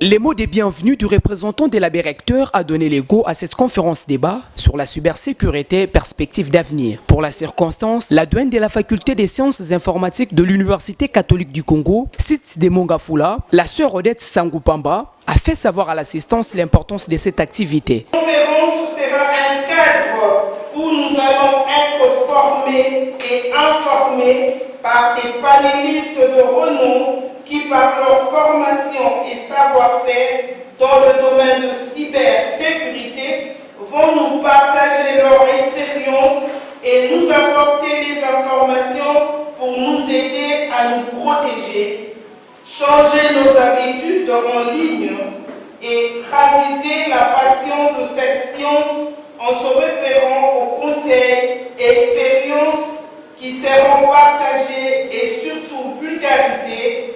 Les mots de bienvenue du représentant de l'abbé recteur a donné le go à cette conférence débat sur la cybersécurité perspective d'avenir. Pour la circonstance, la douane de la faculté des sciences informatiques de l'Université catholique du Congo, site de Mongafula, la sœur Odette Sangupamba, a fait savoir à l'assistance l'importance de cette activité. La conférence sera un cadre où nous allons être formés et informés par des panélistes de renom qui, par leur formation et savoir-faire dans le domaine de cybersécurité, vont nous partager leur expérience et nous apporter des informations pour nous aider à nous protéger, changer nos habitudes en ligne et raviver la passion de cette science en se référant aux conseils et expériences qui seront partagés et surtout vulgarisés,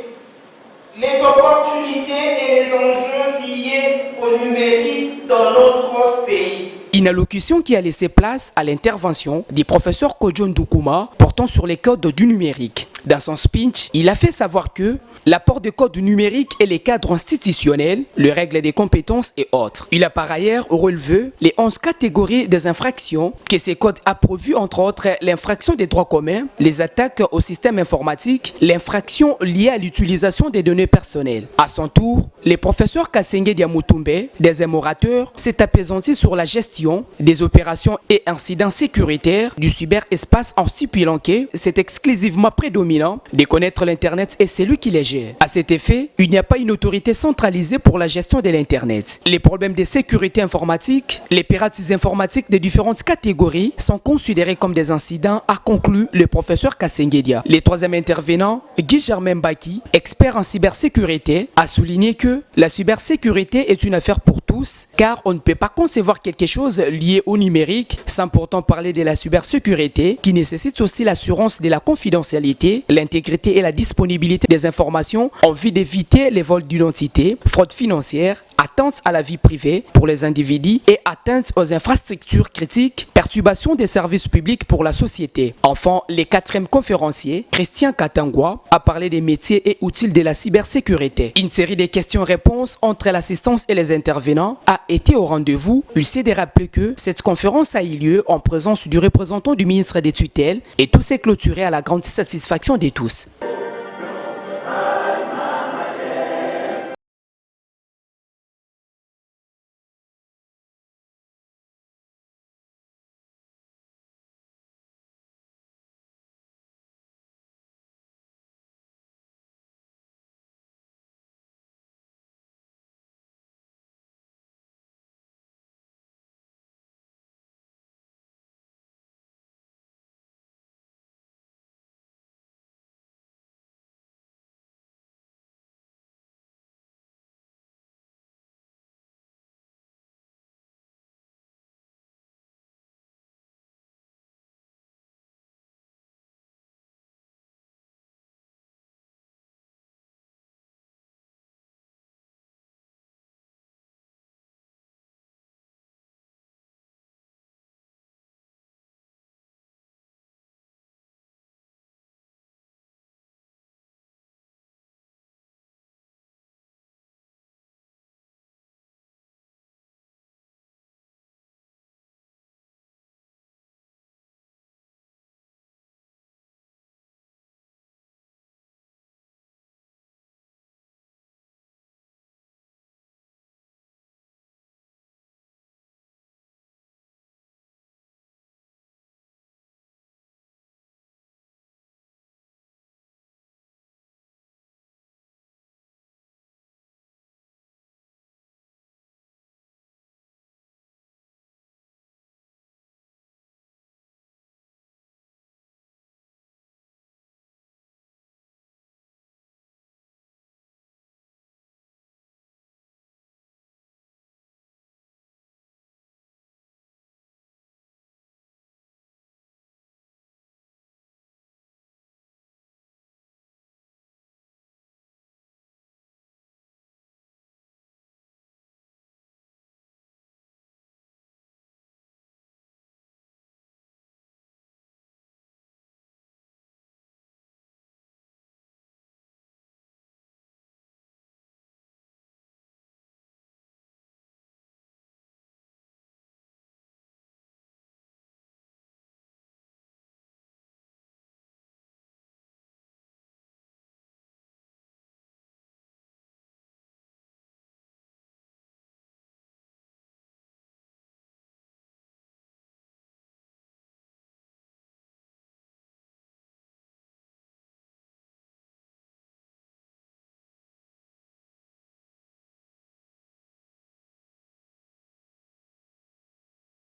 les opportunités et les enjeux liés au numérique dans notre pays. Une allocution qui a laissé place à l'intervention du professeur Kodjon Doukouma portant sur les codes du numérique. Dans son speech, il a fait savoir que l'apport des codes du numérique et les cadres institutionnels, les règles des compétences et autres. Il a par ailleurs relevé les 11 catégories des infractions que ces codes a prévues, entre autres l'infraction des droits communs, les attaques au système informatique, l'infraction liée à l'utilisation des données personnelles. À son tour, le professeur Kasenge Diamutumbe, deuxième orateur, s'est apaisanti sur la gestion des opérations et incidents sécuritaires du cyberespace en stipulant que c'est exclusivement prédominant de connaître l'Internet et c'est lui qui les gère. À cet effet, il n'y a pas une autorité centralisée pour la gestion de l'Internet. Les problèmes de sécurité informatique, les pirates informatiques de différentes catégories sont considérés comme des incidents, a conclu le professeur Kassengedia. Le troisième intervenant, Guy Germain Baki, expert en cybersécurité, a souligné que la cybersécurité est une affaire pour tous, car on ne peut pas concevoir quelque chose lié au numérique sans pourtant parler de la cybersécurité qui nécessite aussi l'assurance de la confidentialité, l'intégrité et la disponibilité des informations en vue d'éviter les vols d'identité, fraude financière, atteinte à la vie privée pour les individus et atteinte aux infrastructures critiques, perturbation des services publics pour la société. Enfin, le quatrième conférencier, Christian Katangwa, a parlé des métiers et outils de la cybersécurité. Une série de questions-réponses entre l'assistance et les intervenants a été au rendez-vous. Il s'est de rappeler que cette conférence a eu lieu en présence du représentant du ministre des tutelles et tout s'est clôturé à la grande satisfaction de tous.